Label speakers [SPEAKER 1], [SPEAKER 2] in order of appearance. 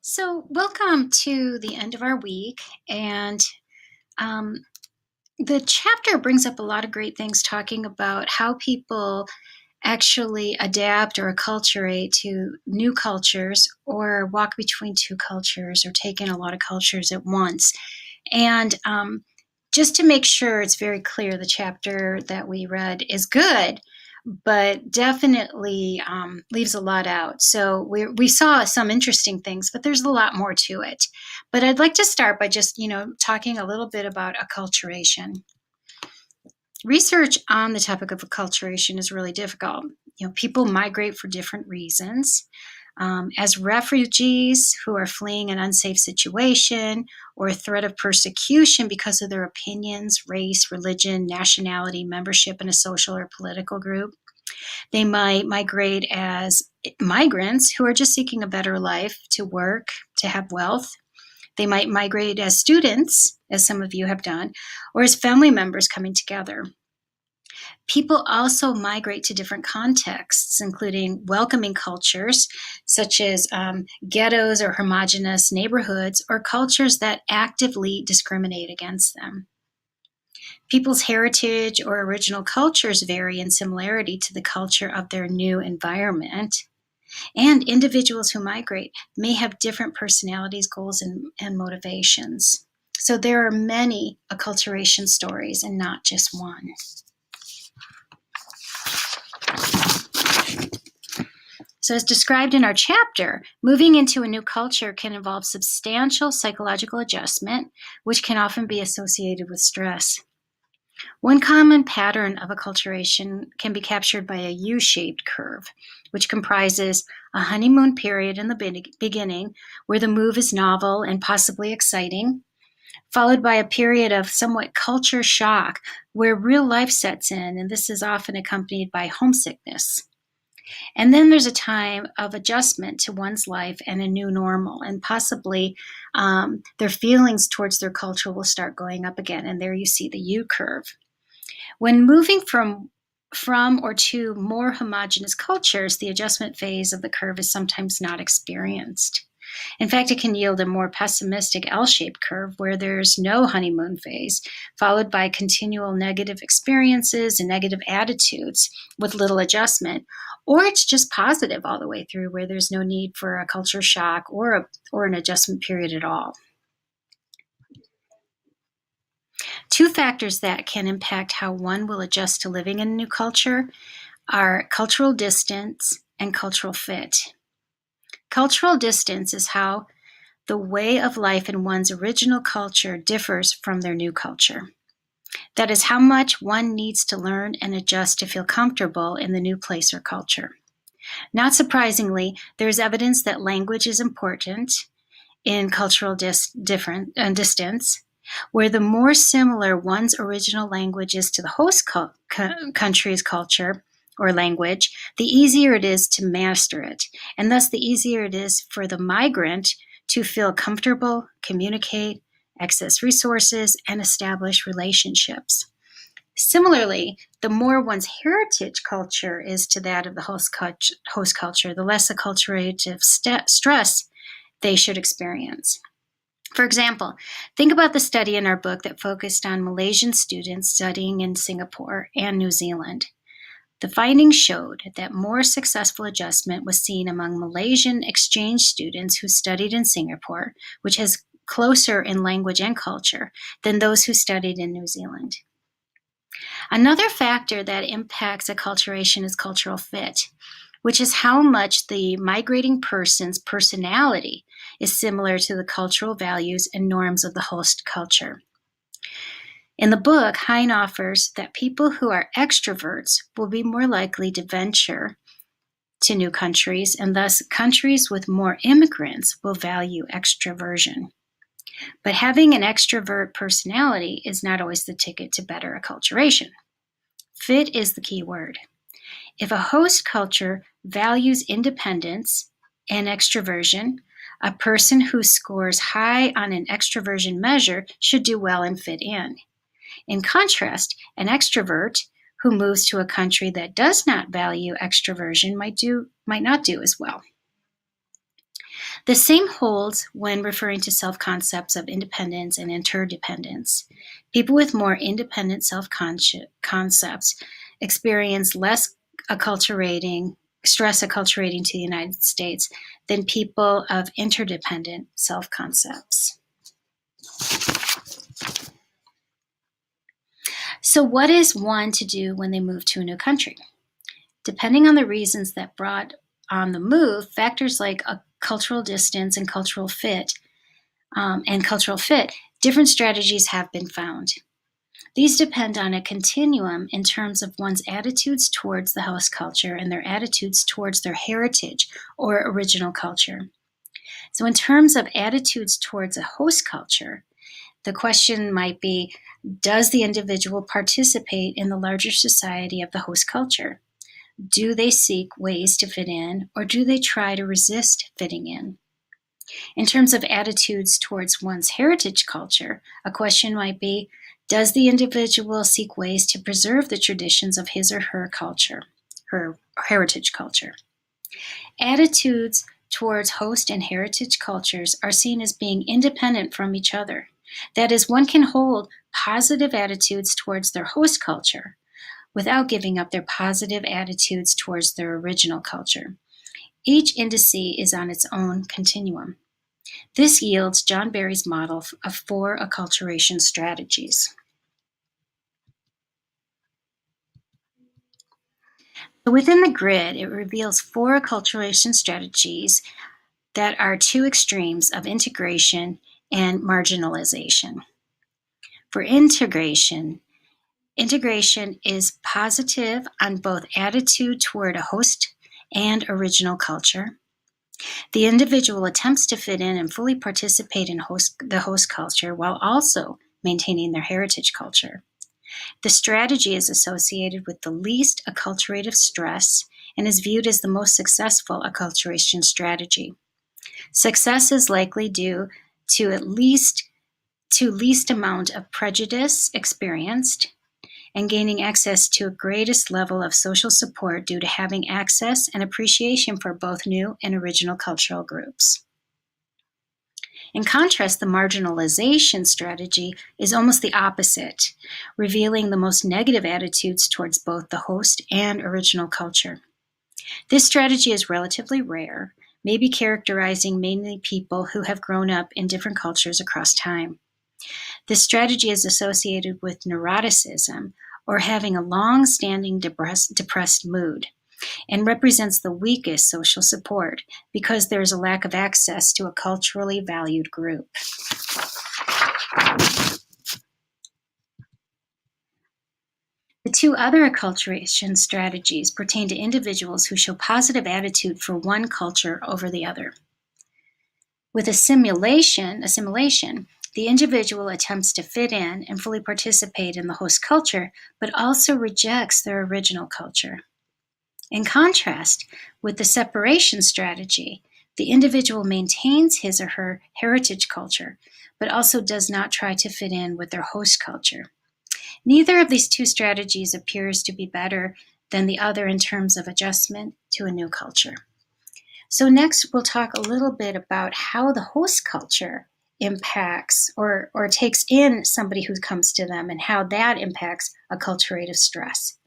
[SPEAKER 1] So, welcome to the end of our week. And um, the chapter brings up a lot of great things talking about how people actually adapt or acculturate to new cultures or walk between two cultures or take in a lot of cultures at once. And just to make sure it's very clear, the chapter that we read is good, but definitely leaves a lot out. So we saw some interesting things, but there's a lot more to it. But I'd like to start by just, talking a little bit about acculturation. Research on the topic of acculturation is really difficult. People migrate for different reasons. As refugees who are fleeing an unsafe situation or a threat of persecution because of their opinions, race, religion, nationality, membership in a social or political group. They might migrate as migrants who are just seeking a better life, to work, to have wealth. They might migrate as students, as some of you have done, or as family members coming together. People also migrate to different contexts, including welcoming cultures, such as ghettos or homogenous neighborhoods, or cultures that actively discriminate against them. People's heritage or original cultures vary in similarity to the culture of their new environment. And individuals who migrate may have different personalities, goals, and motivations. So there are many acculturation stories and not just one. So as described in our chapter, moving into a new culture can involve substantial psychological adjustment, which can often be associated with stress. One common pattern of acculturation can be captured by a U-shaped curve, which comprises a honeymoon period in the beginning, where the move is novel and possibly exciting, followed by a period of somewhat culture shock, where real life sets in, and this is often accompanied by homesickness. And then there's a time of adjustment to one's life and a new normal, and possibly their feelings towards their culture will start going up again. And there you see the U curve. When moving from or to more homogeneous cultures, the adjustment phase of the curve is sometimes not experienced. In fact, it can yield a more pessimistic L-shaped curve where there's no honeymoon phase, followed by continual negative experiences and negative attitudes with little adjustment. Or it's just positive all the way through, where there's no need for a culture shock or an adjustment period at all. Two factors that can impact how one will adjust to living in a new culture are cultural distance and cultural fit. Cultural distance is how the way of life in one's original culture differs from their new culture. That is how much one needs to learn and adjust to feel comfortable in the new place or culture. Not surprisingly, there is evidence that language is important in cultural distance, where the more similar one's original language is to the host country's culture or language, the easier it is to master it, and thus the easier it is for the migrant to feel comfortable, communicate, access resources, and establish relationships. Similarly, the more one's heritage culture is to that of the host culture, the less acculturative stress they should experience. For example, think about the study in our book that focused on Malaysian students studying in Singapore and New Zealand. The findings showed that more successful adjustment was seen among Malaysian exchange students who studied in Singapore, which is closer in language and culture, than those who studied in New Zealand. Another factor that impacts acculturation is cultural fit, which is how much the migrating person's personality is similar to the cultural values and norms of the host culture. In the book, Hein offers that people who are extroverts will be more likely to venture to new countries, and thus countries with more immigrants will value extroversion. But having an extrovert personality is not always the ticket to better acculturation. Fit is the key word. If a host culture values independence and extroversion, a person who scores high on an extroversion measure should do well and fit in. In contrast, an extrovert who moves to a country that does not value extroversion might not do as well. The same holds when referring to self-concepts of independence and interdependence. People with more independent self-concepts experience less stress acculturating to the United States than people of interdependent self-concepts. So what is one to do when they move to a new country? Depending on the reasons that brought on the move, factors like a cultural distance and cultural fit, different strategies have been found. These depend on a continuum in terms of one's attitudes towards the host culture and their attitudes towards their heritage or original culture. So in terms of attitudes towards a host culture, the question might be, does the individual participate in the larger society of the host culture? Do they seek ways to fit in, or do they try to resist fitting in? In terms of attitudes towards one's heritage culture, a question might be, does the individual seek ways to preserve the traditions of his or her culture, her heritage culture? Attitudes towards host and heritage cultures are seen as being independent from each other. That is, one can hold positive attitudes towards their host culture without giving up their positive attitudes towards their original culture. Each indice is on its own continuum. This yields John Barry's model of 4 acculturation strategies. Within the grid, it reveals 4 acculturation strategies that are 2 extremes of integration and marginalization. For integration is positive on both attitude toward a host and original culture. The individual attempts to fit in and fully participate in the host culture while also maintaining their heritage culture. The strategy is associated with the least acculturative stress and is viewed as the most successful acculturation strategy. Success is likely due to least amount of prejudice experienced and gaining access to a greatest level of social support due to having access and appreciation for both new and original cultural groups. In contrast, the marginalization strategy is almost the opposite, revealing the most negative attitudes towards both the host and original culture. This strategy is relatively rare, maybe characterizing mainly people who have grown up in different cultures across time. This strategy is associated with neuroticism, or having a long-standing depressed mood, and represents the weakest social support because there is a lack of access to a culturally valued group. The 2 other acculturation strategies pertain to individuals who show positive attitude for one culture over the other. With assimilation, the individual attempts to fit in and fully participate in the host culture, but also rejects their original culture. In contrast, with the separation strategy, the individual maintains his or her heritage culture, but also does not try to fit in with their host culture. Neither of these 2 strategies appears to be better than the other in terms of adjustment to a new culture. So next, we'll talk a little bit about how the host culture impacts or takes in somebody who comes to them and how that impacts acculturative stress.